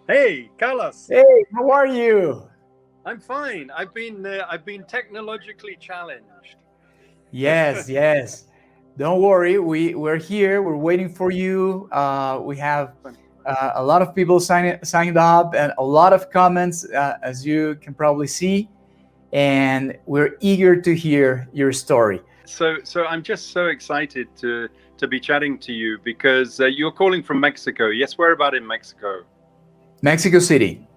Hey, Carlos. Hey, how are you? I'm fine. I've been technologically challenged. Yes, yes. Don't worry, we're here. We're waiting for you. We have a lot of people signed up and a lot of comments, as you can probably see, and we're eager to hear your story. So I'm just so excited to be chatting to you because you're calling from Mexico. Yes, where about in Mexico? Mexico City.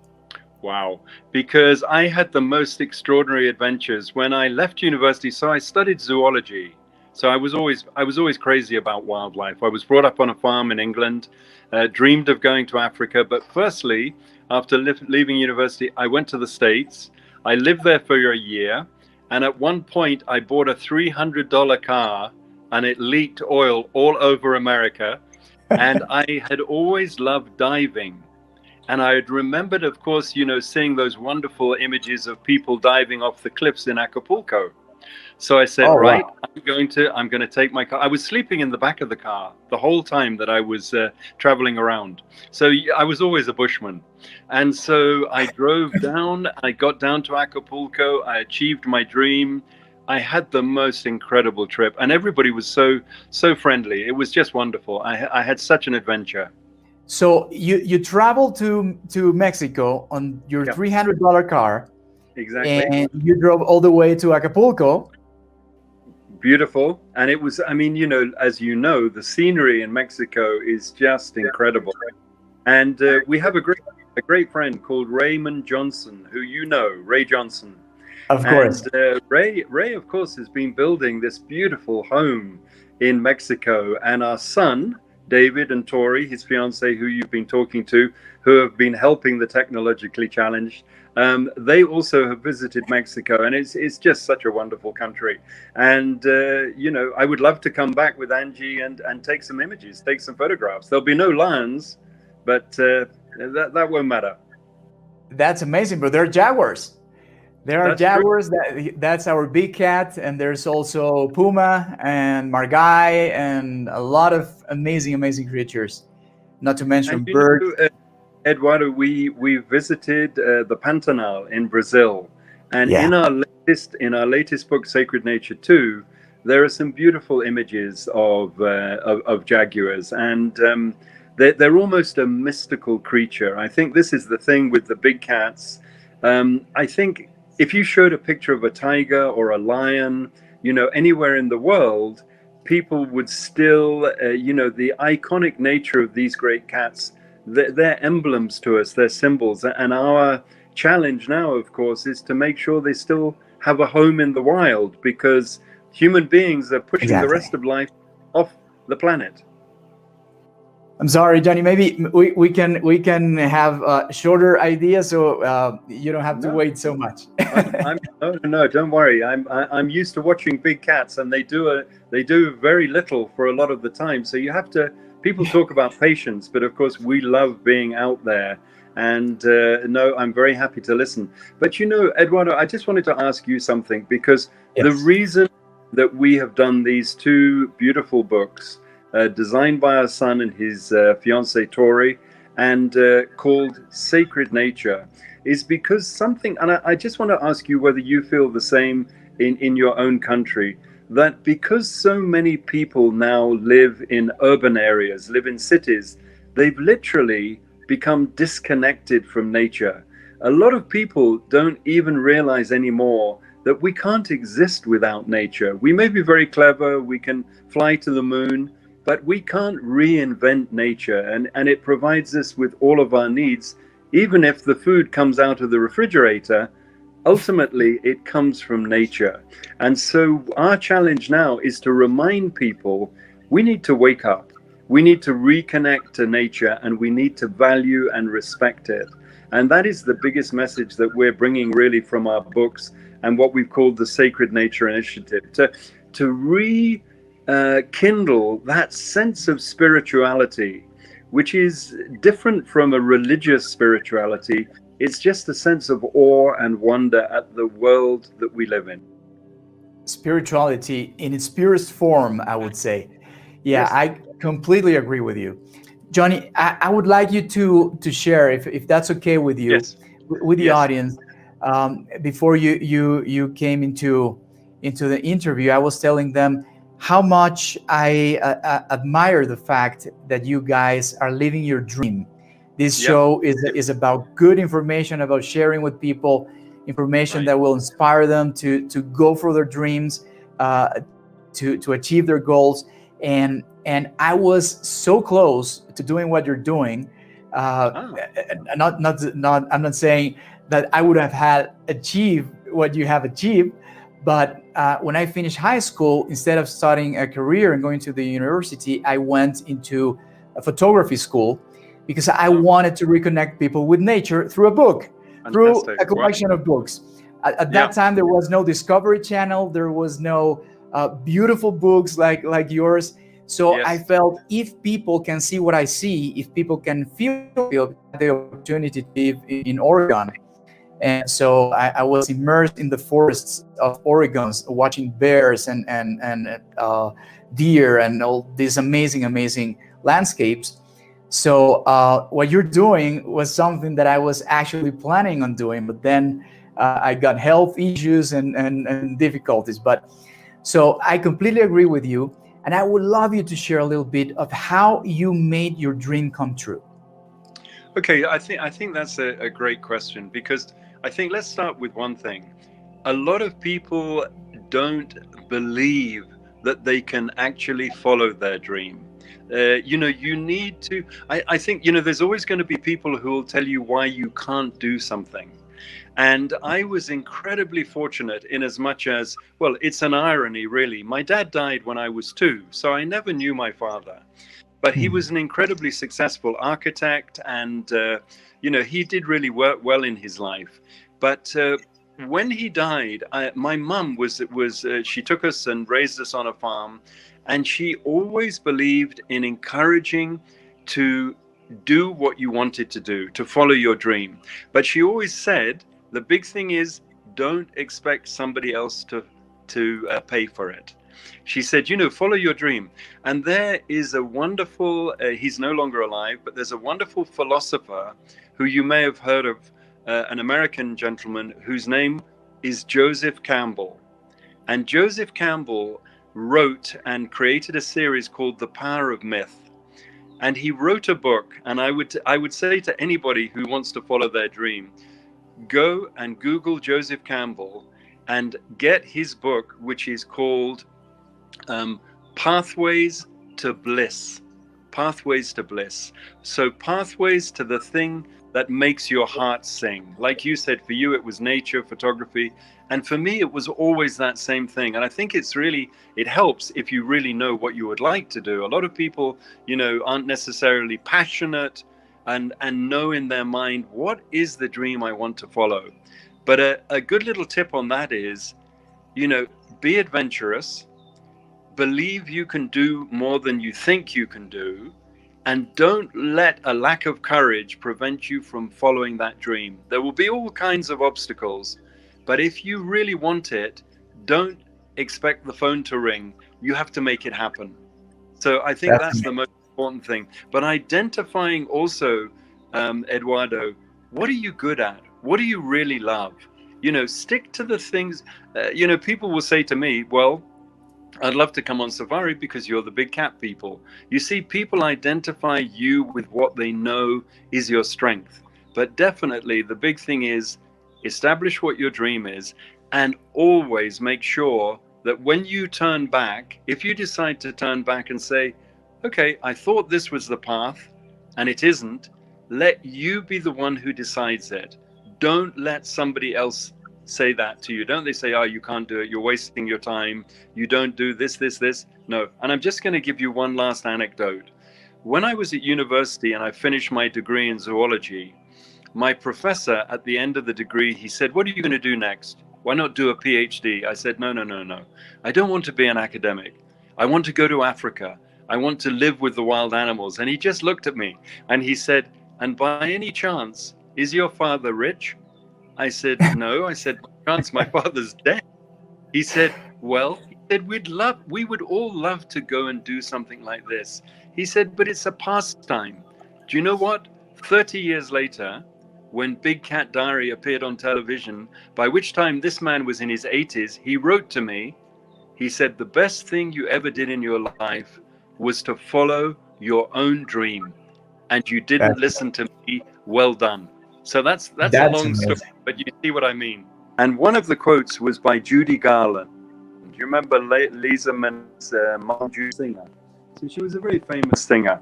Wow. Because I had the most extraordinary adventures when I left university. So I studied zoology. So I was always crazy about wildlife. I was brought up on a farm in England, dreamed of going to Africa. But firstly, after leaving university, I went to the States. I lived there for a year. And at one point, I bought a $300 car and it leaked oil all over America. And I had always loved diving. And I had remembered, of course, seeing those wonderful images of people diving off the cliffs in Acapulco. So I said, Oh, right, wow. I'm going to take my car. I was sleeping in the back of the car the whole time that I was traveling around. So I was always a bushman. And so I drove down, I got down to Acapulco, I achieved my dream. I had the most incredible trip, and everybody was so friendly. It was just wonderful. I had such an adventure. So you traveled to Mexico on your Yeah, $300 car, exactly. and you drove all the way to Acapulco. Beautiful. And it was, I mean, as you know, the scenery in Mexico is just incredible. And we have a great friend called Raymond Johnson, who Ray Johnson. Of course. And Ray, of course, has been building this beautiful home in Mexico. And our son, David, and Tori, his fiance, who you've been talking to, who have been helping the technologically challenged, they also have visited Mexico, and it's just such a wonderful country. And I would love to come back with Angie and take some images, take some photographs. There'll be no lions, but that won't matter. That's amazing, but there are jaguars. There are That's true. jaguars. That's our big cat, and there's also puma and margai and a lot of amazing creatures. Not to And mention birds. Eduardo, we visited the Pantanal in Brazil, and Yeah, in our latest book, Sacred Nature 2, there are some beautiful images of jaguars, and they're almost a mystical creature. I think this is the thing with the big cats. I think if you showed a picture of a tiger or a lion, anywhere in the world, people would still, the iconic nature of these great cats, they're emblems to us, they're symbols. And our challenge now, of course, is to make sure they still have a home in the wild, because human beings are pushing the exactly. rest of life off the planet. I'm sorry, Johnny. Maybe we can have shorter ideas, so you don't have to No, wait so much. I'm no, no, no, don't worry. I'm used to watching big cats, and they do very little for a lot of the time. So you have to. People talk about patience, but of course we love being out there. And no, I'm very happy to listen. But Eduardo, I just wanted to ask you something, because the Yes. reason that we have done these two beautiful books, designed by our son and his fiancee Tori, and called Sacred Nature, is because something, and I just want to ask you whether you feel the same in your own country, that because so many people now live in urban areas, live in cities, they've literally become disconnected from nature. A lot of people don't even realize anymore that we can't exist without nature. We may be very clever, we can fly to the moon, but we can't reinvent nature, and it provides us with all of our needs. Even if the food comes out of the refrigerator, ultimately it comes from nature. And so our challenge now is to remind people we need to wake up. We need to reconnect to nature, and we need to value and respect it. And that is the biggest message that we're bringing really from our books and what we've called the Sacred Nature Initiative, to rekindle that sense of spirituality, which is different from a religious spirituality. It's just a sense of awe and wonder at the world that we live in. Spirituality in its purest form, I would say. Yeah, Yes. I completely agree with you. Johnny, I would like you to share, if that's okay with you, Yes. with the Yes. audience. Before you came into the interview, I was telling them how much I admire the fact that you guys are living your dream. This Yeah. show is about good information, about sharing with people information Right. that will inspire them to go for their dreams, to achieve their goals. And I was so close to doing what you're doing. Uh, Ah. not I'm not saying that I would have had achieved what you have achieved, but when I finished high school, instead of starting a career and going to the university, I went into a photography school because I Oh, wanted to reconnect people with nature through a book, through fantastic. a Wow. collection of books. At Yeah. that time, there was no Discovery Channel, there was no beautiful books like yours. So I Yes. felt, if people can see what I see, if people can feel the opportunity to live in Oregon. And so I was immersed in the forests of Oregon, watching bears and deer and all these amazing landscapes. So what you're doing was something that I was actually planning on doing, but then I got health issues and difficulties. But so I completely agree with you, and I would love you to share a little bit of how you made your dream come true. Okay. I think that's a great question, because I think let's start with one thing. A lot of people don't believe that they can actually follow their dream. You need to. I think there's always going to be people who will tell you why you can't do something. And I was incredibly fortunate, in as much as, well, it's an irony, really. My dad died when I was 2, so I never knew my father. But he was an incredibly successful architect, and he did really work well in his life. But when he died, my mum was she took us and raised us on a farm, and she always believed in encouraging to do what you wanted to do, to follow your dream. But she always said the big thing is, don't expect somebody else to pay for it. She said, follow your dream. And there is a wonderful, he's no longer alive, but there's a wonderful philosopher who you may have heard of, an American gentleman whose name is Joseph Campbell. And Joseph Campbell wrote and created a series called The Power of Myth. And he wrote a book, and I would say to anybody who wants to follow their dream, go and Google Joseph Campbell and get his book, which is called Pathways to Bliss. Pathways to Bliss. So pathways to the thing that makes your heart sing. Like you said, for you it was nature, photography, and for me it was always that same thing. And I think it helps if you really know what you would like to do. A lot of people, aren't necessarily passionate and know in their mind, what is the dream I want to follow? But a good little tip on that is, be adventurous, believe you can do more than you think you can do, and don't let a lack of courage prevent you from following that dream. There will be all kinds of obstacles, but if you really want it, don't expect the phone to ring. You have to make it happen. So I think that's the most important thing. But identifying also, Eduardo, what are you good at? What do you really love? Stick to the things. People will say to me, well, I'd love to come on safari because you're the big cat people. You see, people identify you with what they know is your strength. But definitely the big thing is, establish what your dream is, and always make sure that when you turn back, if you decide to turn back and say, okay, I thought this was the path and it isn't, let you be the one who decides it. Don't let somebody else say that to you. Don't they say, oh, you can't do it, you're wasting your time, you don't do this. No. And I'm just going to give you one last anecdote. When I was at university and I finished my degree in zoology, my professor at the end of the degree, he said, what are you going to do next? Why not do a PhD? I said, no. I don't want to be an academic. I want to go to Africa. I want to live with the wild animals. And he just looked at me and he said, and by any chance, is your father rich? I said, no. I said, by chance, my father's dead. He said, well, said, we would all love to go and do something like this. He said, but it's a pastime. Do you know what? 30 years later, when Big Cat Diary appeared on television, by which time this man was in his 80s, he wrote to me. He said, the best thing you ever did in your life was to follow your own dream, and you didn't listen to me. Well done. So that's a long story, but you see what I mean. And one of the quotes was by Judy Garland. Do you remember Lisa Men's mom, Judy singer? So she was a very famous singer.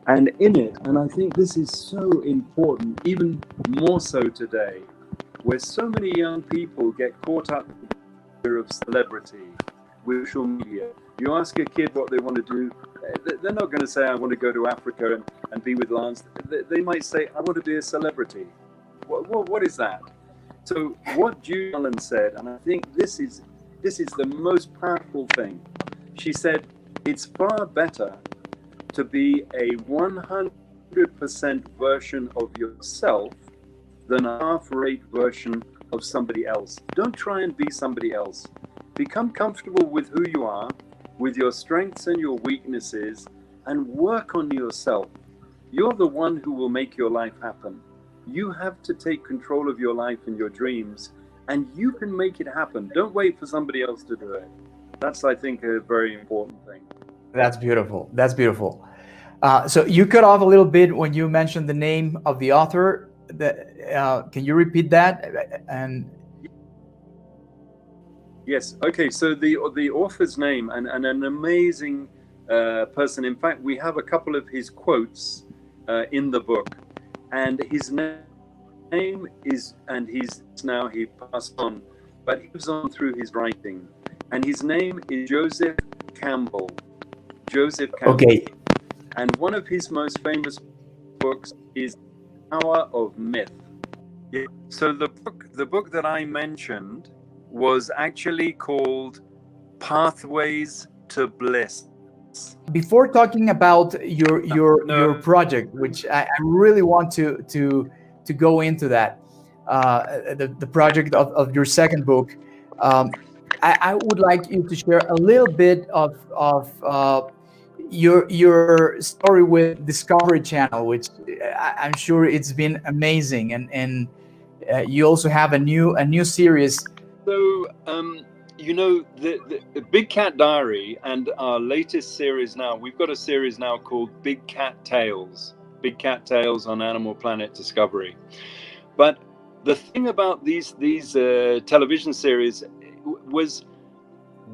And in it, and I think this is so important, even more so today, where so many young people get caught up in the fear of celebrity, with social media. You ask a kid what they want to do, they're not going to say, I want to go to Africa and be with Lance. They might say, I want to be a celebrity. What is that? So what Judy Garland said, and I think this is the most powerful thing. She said, it's far better to be a 100% version of yourself than a half-rate version of somebody else. Don't try and be somebody else. Become comfortable with who you are, with your strengths and your weaknesses, and work on yourself. You're the one who will make your life happen. You have to take control of your life and your dreams, and you can make it happen. Don't wait for somebody else to do it. That's, I think, a very important thing. That's beautiful. That's beautiful. So you cut off a little bit when you mentioned the name of the author. Can you repeat that? And yes. Okay. So the author's name, and an amazing person. In fact, we have a couple of his quotes in the book, and his name is, and he passed on, but he was on through his writing, and his name is Joseph Campbell. Joseph Campbell. Okay. And one of his most famous books is Power of Myth. Yeah. So the book that I mentioned was actually called Pathways to Bliss. Before talking about your project, which I really want to go into that, the project of your second book, I would like you to share a little bit of your story with Discovery Channel, which I'm sure it's been amazing, and you also have a new series. So you know, the Big Cat Diary and our latest series now, we've got a series now called Big Cat Tales on Animal Planet Discovery. But the thing about these television series was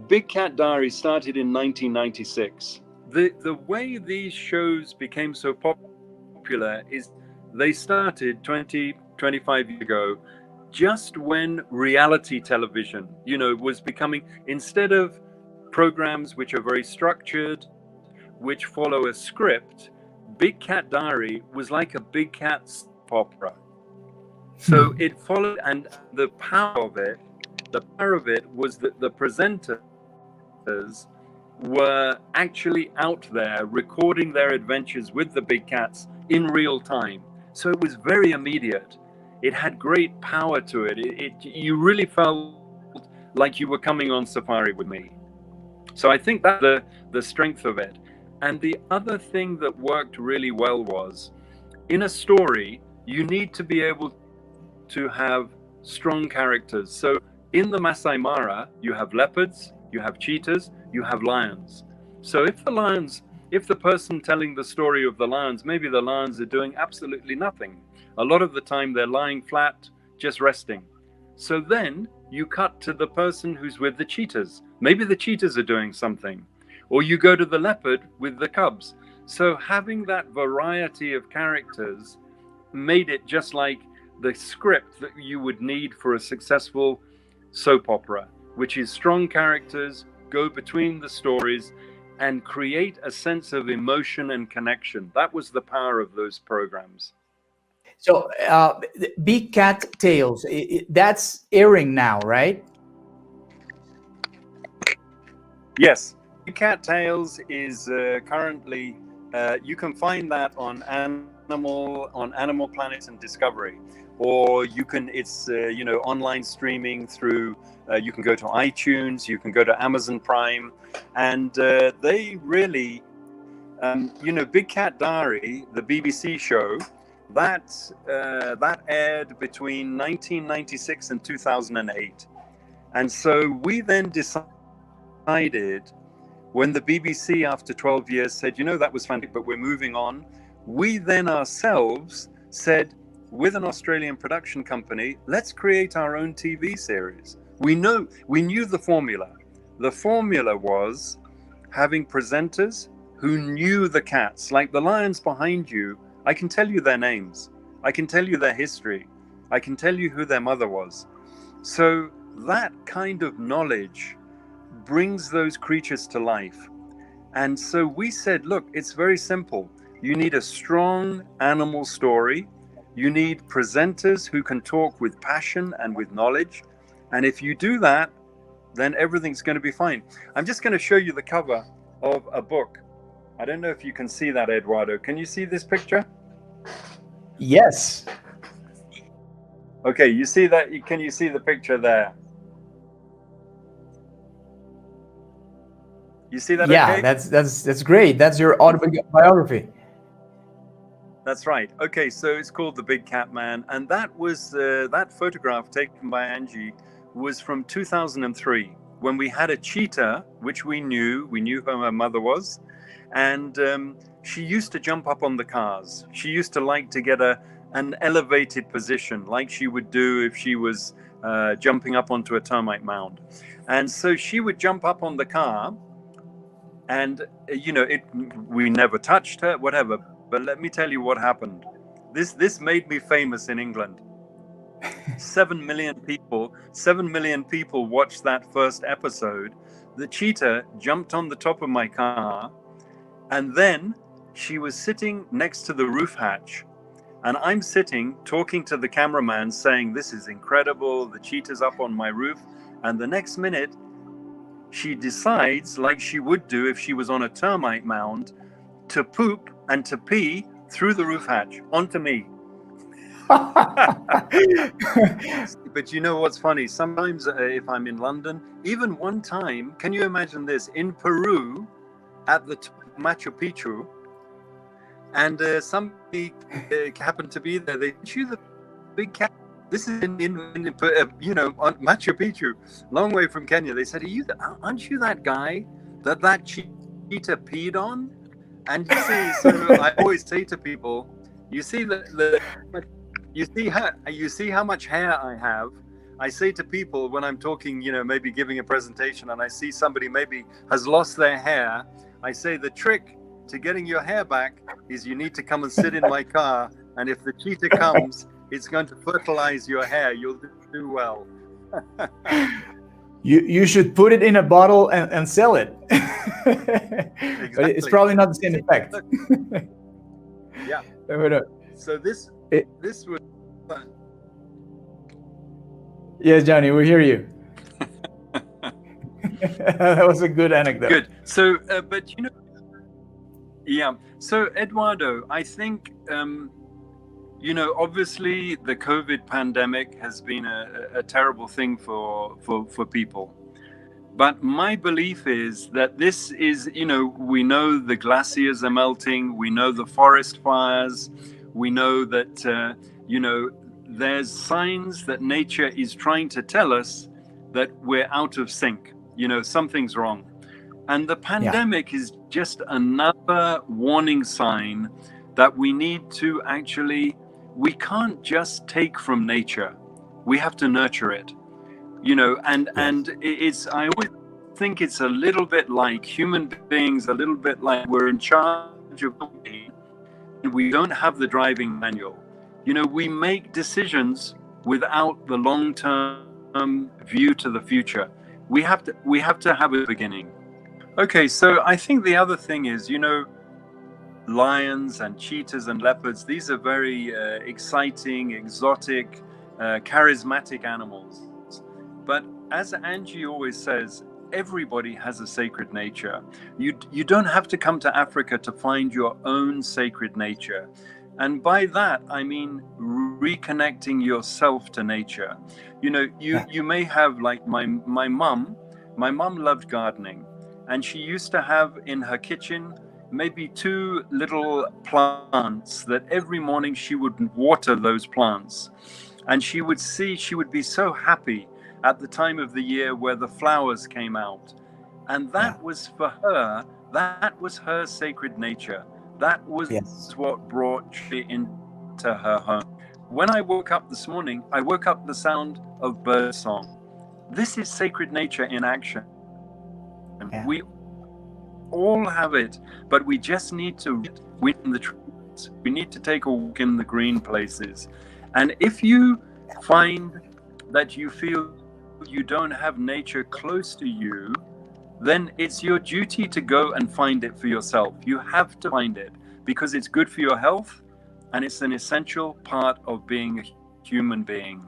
Big Cat Diary started in 1996. The way these shows became so popular is they started 25 years ago, just when reality television, you know, was becoming, instead of programs which are very structured, which follow a script, Big Cat Diary was like a Big Cat soap opera. So it followed, and the power of it was that the presenters were actually out there recording their adventures with the big cats in real time. So it was very immediate. It had great power to it. You really felt like you were coming on safari with me. So I think that's the strength of it. And the other thing that worked really well was, in a story, you need to be able to have strong characters. So in the Masai Mara, you have leopards, you have cheetahs, you have lions. So if the person telling the story of the lions, maybe the lions are doing absolutely nothing. A lot of the time they're lying flat, just resting. So then you cut to the person who's with the cheetahs. Maybe the cheetahs are doing something. Or you go to the leopard with the cubs. So having that variety of characters made it just like the script that you would need for a successful soap opera, which is strong characters, go between the stories, and create a sense of emotion and connection. That was the power of those programs. So Big Cat Tales, that's airing now, right? Yes. Big Cat Tales is currently, you can find that on Animal Planet and Discovery. or you can, it's, you know, online streaming through, you can go to iTunes, you can go to Amazon Prime, and they really, you know, Big Cat Diary, the BBC show, that aired between 1996 and 2008. And so we then decided, when the BBC after 12 years said, you know, that was fantastic, but we're moving on, we then ourselves said, with an Australian production company, let's create our own TV series. We knew the formula. The formula was having presenters who knew the cats, like the lions behind you. I can tell you their names. I can tell you their history. I can tell you who their mother was. So that kind of knowledge brings those creatures to life. And so we said, look, it's very simple. You need a strong animal story. You need presenters who can talk with passion and with knowledge. And if you do that, then everything's going to be fine. I'm just going to show you the cover of a book. I don't know if you can see that, Eduardo. Can you see this picture? Yes. Okay, you see that? Can you see the picture there? You see that? Yeah, okay? that's great. That's your autobiography. That's right. Okay, so it's called The Big Cat Man, and that was that photograph taken by Angie was from 2003, when we had a cheetah, which we knew who her mother was, and she used to jump up on the cars. She used to like to get an elevated position, like she would do if she was jumping up onto a termite mound. And so she would jump up on the car, and you know, we never touched her, whatever. But let me tell you what happened. This made me famous in England. 7 million people watched that first episode. The cheetah jumped on the top of my car, and then she was sitting next to the roof hatch, and I'm sitting talking to the cameraman saying, this is incredible, the cheetah's up on my roof. And the next minute she decides, like she would do if she was on a termite mound, to poop and to pee through the roof hatch onto me. But you know what's funny? Sometimes if I'm in London, even one time, can you imagine this? In Peru, at the top of Machu Picchu, and somebody happened to be there. They chew the big cat. This is in you know, on Machu Picchu, long way from Kenya. They said, aren't you that guy that cheetah peed on? And you see, so I always say to people, you see you see how much hair I have. I say to people when I'm talking, you know, maybe giving a presentation, and I see somebody maybe has lost their hair, I say the trick to getting your hair back is you need to come and sit in my car, and if the cheetah comes, it's going to fertilize your hair. You'll do well. You should put it in a bottle and sell it. Exactly. But it's probably not the same effect. Yeah. So this was. Yes, Johnny, we hear you. That was a good anecdote. Good. So, but you know, yeah. So, Eduardo, I think, you know, obviously the COVID pandemic has been a terrible thing for people. But my belief is that this is, you know, we know the glaciers are melting. We know the forest fires. We know that, you know, there's signs that nature is trying to tell us that we're out of sync. You know, something's wrong. And the pandemic is just another warning sign that we need to actually, we can't just take from nature. We have to nurture it, you know, and it's, I always think it's a little bit like human beings, a little bit like we're in charge of the way, and we don't have the driving manual. You know, we make decisions without the long-term view to the future. We have to have a beginning. Okay, so I think the other thing is, you know, lions and cheetahs and leopards, these are very exciting, exotic, charismatic animals. But as Angie always says, everybody has a sacred nature. You don't have to come to Africa to find your own sacred nature. And by that, I mean reconnecting yourself to nature. You may have, like my mum. My mum loved gardening, and she used to have in her kitchen maybe 2 little plants that every morning she would water those plants. And she would be so happy at the time of the year where the flowers came out. And that was for her, that was her sacred nature. That was what brought joy into her home. When I woke up this morning, I woke up the sound of bird song. This is sacred nature in action. We all have it, but we just need to read in the trees. We need to take a walk in the green places. And if you find that you feel you don't have nature close to you, then it's your duty to go and find it for yourself. You have to find it because it's good for your health and it's an essential part of being a human being.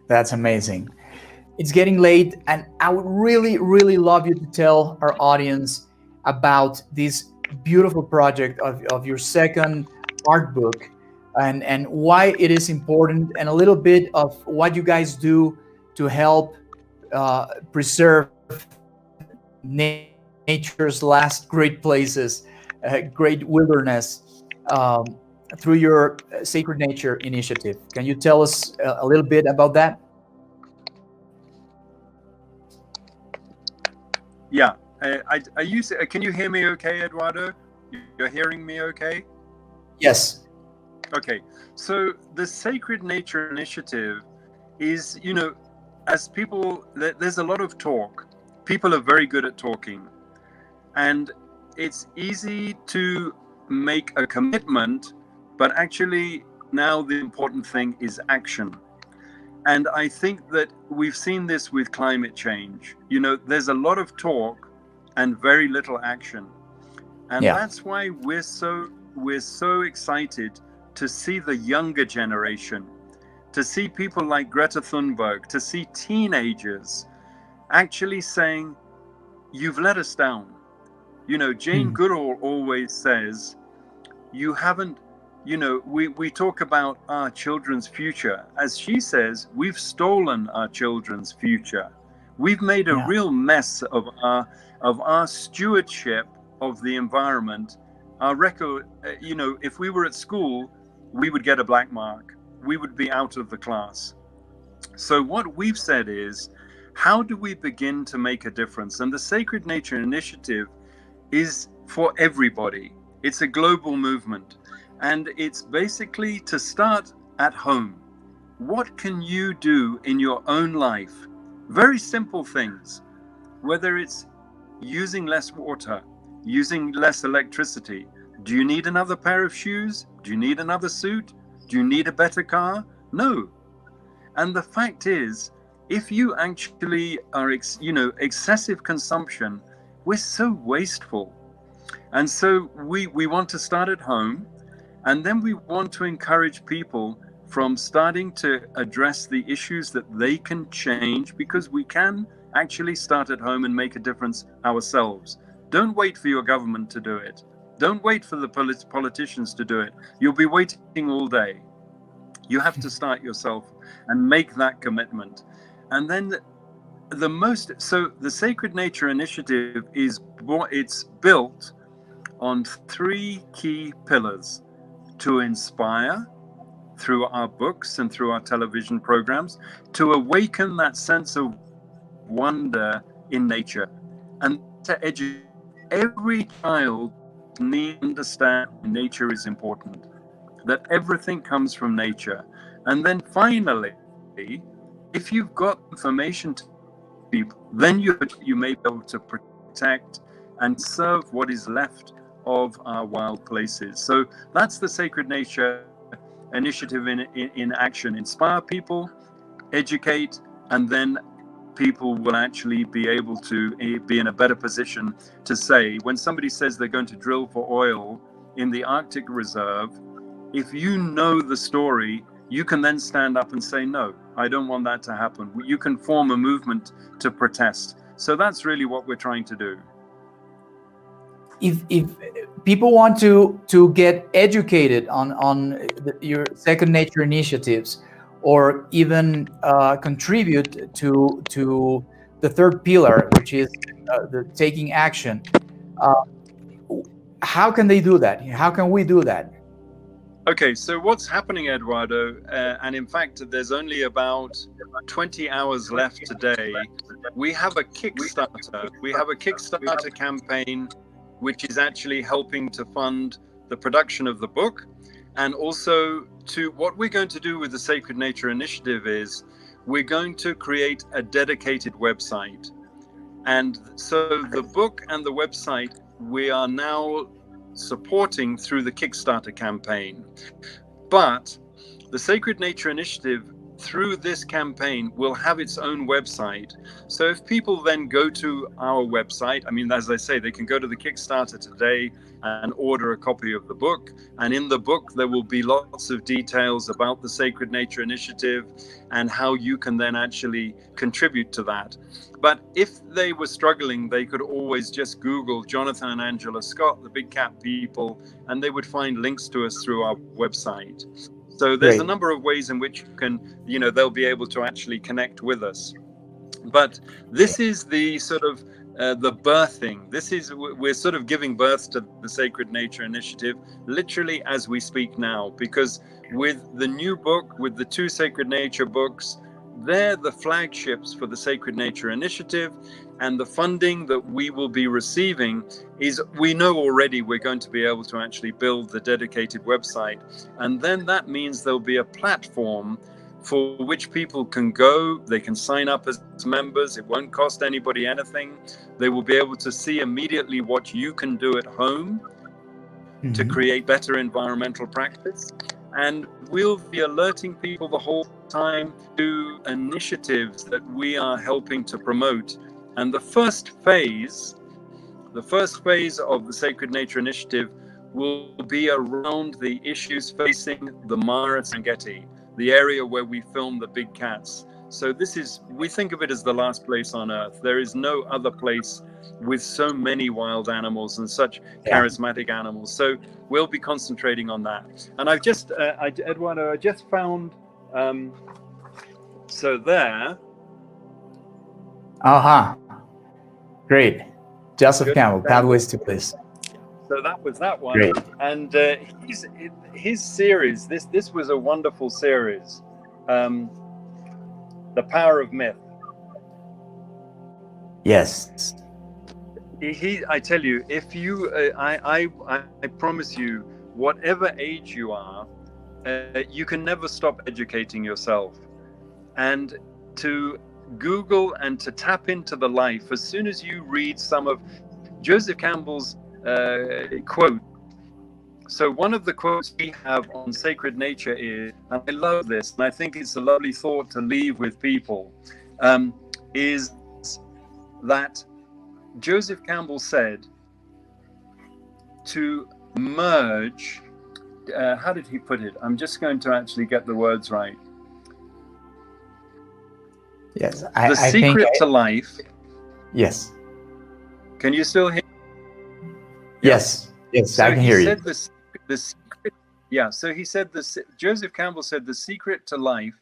That's amazing. It's getting late, and I would really, really love you to tell our audience about this beautiful project of your second art book, and why it is important, and a little bit of what you guys do to help preserve nature's last great places, great wilderness, through your Sacred Nature initiative. Can you tell us a little bit about that? Yeah. Can you hear me okay, Eduardo? You're hearing me okay? Yes. Okay. So the Sacred Nature Initiative is, as people, there's a lot of talk. People are very good at talking. And it's easy to make a commitment, but actually now the important thing is action. And I think that we've seen this with climate change. There's a lot of talk and very little action. And that's why we're so excited to see the younger generation, to see people like Greta Thunberg, to see teenagers actually saying, you've let us down. Jane Goodall always says, you haven't, we talk about our children's future. As she says, we've stolen our children's future. We've made a real mess of our stewardship of the environment. Our record, if we were at school, we would get a black mark. We would be out of the class. So what we've said is, how do we begin to make a difference? And the Sacred Nature Initiative is for everybody. It's a global movement. And it's basically to start at home. What can you do in your own life? Very simple things, whether it's using less water, using less electricity. Do you need another pair of shoes? Do you need another suit? Do you need a better car? No. And the fact is, if you actually are, excessive consumption, we're so wasteful. And so we want to start at home. And then we want to encourage people from starting to address the issues that they can change, because we can actually start at home and make a difference ourselves. Don't wait for your government to do it. Don't wait for the politicians to do it. You'll be waiting all day. You have to start yourself and make that commitment. And then the Sacred Nature Initiative it's built on 3 key pillars: to inspire through our books and through our television programs, to awaken that sense of wonder in nature, and to educate. Every child needs to understand nature is important, that everything comes from nature. And then finally, if you've got information to people, then you may be able to protect and serve what is left of our wild places. So that's the Sacred Nature Initiative in action. Inspire people, educate, and then people will actually be able to be in a better position to say, when somebody says they're going to drill for oil in the Arctic Reserve, if you know the story, you can then stand up and say, no, I don't want that to happen. You can form a movement to protest. So that's really what we're trying to do. if people want to get educated on your second nature initiatives, or even contribute to the third pillar, which is the taking action, uh, how can they do that? How can we do that? Okay, so what's happening, Eduardo, and in fact, there's only about 20 hours left today. We have a Kickstarter. We have a Kickstarter campaign, which is actually helping to fund the production of the book. And also, to what we're going to do with the Sacred Nature Initiative is we're going to create a dedicated website. And so the book and the website we are now supporting through the Kickstarter campaign. But the Sacred Nature Initiative, through this campaign, will have its own website. So if people then go to our website, I mean, as I say, they can go to the Kickstarter today and order a copy of the book. And in the book, there will be lots of details about the Sacred Nature Initiative and how you can then actually contribute to that. But if they were struggling, they could always just Google Jonathan and Angela Scott, the Big Cat people, and they would find links to us through our website. So there's a number of ways in which you can, they'll be able to actually connect with us. But this is the sort of the birthing. We're sort of giving birth to the Sacred Nature Initiative literally as we speak now, because with the new book, with the 2 Sacred Nature books, they're the flagships for the Sacred Nature Initiative, and the funding that we will be receiving is, we know already we're going to be able to actually build the dedicated website, and then that means there'll be a platform for which people can go, they can sign up as members, it won't cost anybody anything, they will be able to see immediately what you can do at home to create better environmental practice. And we'll be alerting people the whole time to initiatives that we are helping to promote. And the first phase of the Sacred Nature Initiative will be around the issues facing the Mara Serengeti, the area where we film the big cats. So we think of it as the last place on earth. There is no other place with so many wild animals and such charismatic animals. So we'll be concentrating on that. And Eduardo, I just found, so there. Great. Joseph Campbell, Pathways to Bliss. So that was that one. Great. And his series, this was a wonderful series, The Power of Myth. Yes. I tell you, if you, I promise you, whatever age you are, you can never stop educating yourself. And to Google and to tap into the life, as soon as you read some of Joseph Campbell's quote. So one of the quotes we have on Sacred Nature is, and I love this, and I think it's a lovely thought to leave with people, is that Joseph Campbell said to merge, how did he put it? I'm just going to actually get the words right. Yes, the secret to life. Yes. Can you still hear? Yes, so I can hear you. The secret, so he said Joseph Campbell said the secret to life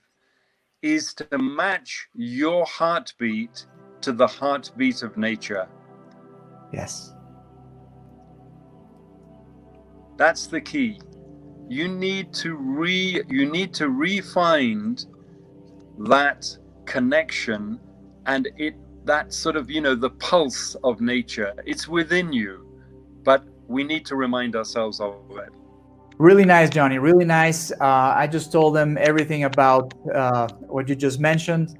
is to match your heartbeat to the heartbeat of nature. Yes. That's the key. You need to re-find that connection and that sort of, the pulse of nature. It's within you, but we need to remind ourselves of it. Really nice, Johnny. Really nice. I just told them everything about what you just mentioned,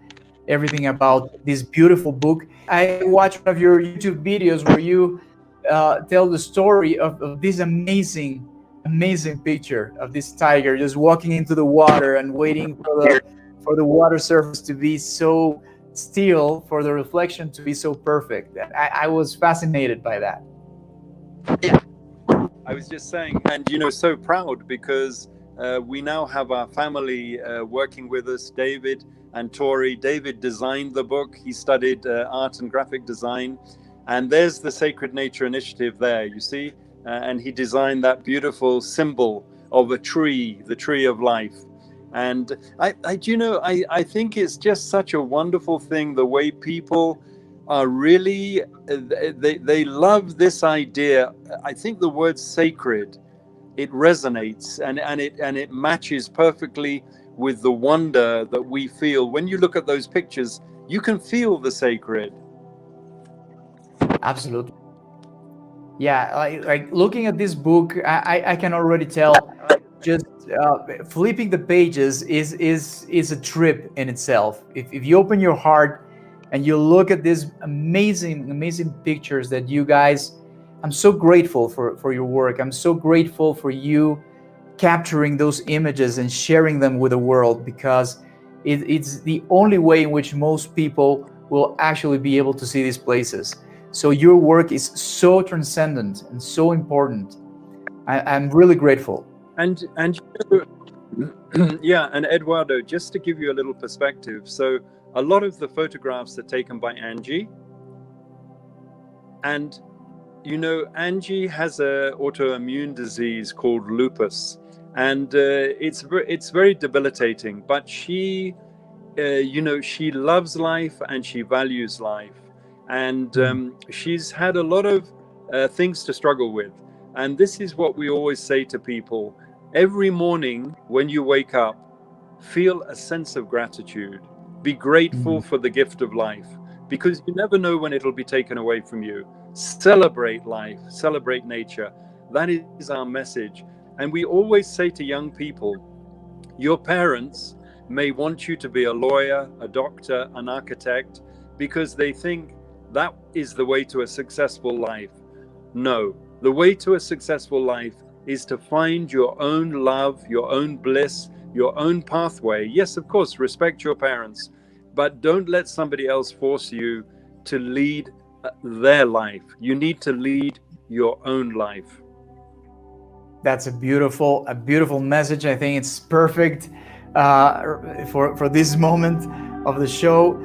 everything about this beautiful book. I watched one of your YouTube videos where you tell the story of this amazing picture of this tiger just walking into the water and waiting for the water surface to be so still, for the reflection to be so perfect. I was fascinated by that. Yeah. I was just saying, and so proud because we now have our family working with us, David and Tori. David designed the book. He studied art and graphic design, And there's the Sacred Nature Initiative there, you see? And he designed that beautiful symbol of a tree, the tree of life. And I think it's just such a wonderful thing, the way people are really, they love this idea. I think the word sacred, it resonates and it matches perfectly with the wonder that we feel. When you look at those pictures, you can feel the sacred. Absolutely. Yeah, like looking at this book, I can already tell. Just flipping the pages is a trip in itself. If you open your heart and you look at these amazing pictures that you guys, I'm so grateful for your work. I'm so grateful for you capturing those images and sharing them with the world, because it's the only way in which most people will actually be able to see these places. So your work is so transcendent and so important. I'm really grateful. And yeah, and Eduardo, just to give you a little perspective, so a lot of the photographs are taken by Angie, and Angie has a autoimmune disease called lupus, and it's very debilitating, but she she loves life and she values life, and she's had a lot of things to struggle with. And this is what we always say to people: every morning when you wake up, feel a sense of gratitude. Be grateful for the gift of life, because you never know when it'll be taken away from you. Celebrate life, celebrate nature. That is our message. And we always say to young people, your parents may want you to be a lawyer, a doctor, an architect, because they think that is the way to a successful life. No, the way to a successful life is to find your own love, your own bliss, your own pathway. Yes, of course, respect your parents, but don't let somebody else force you to lead their life. You need to lead your own life. That's a beautiful message. I think it's perfect for this moment of the show.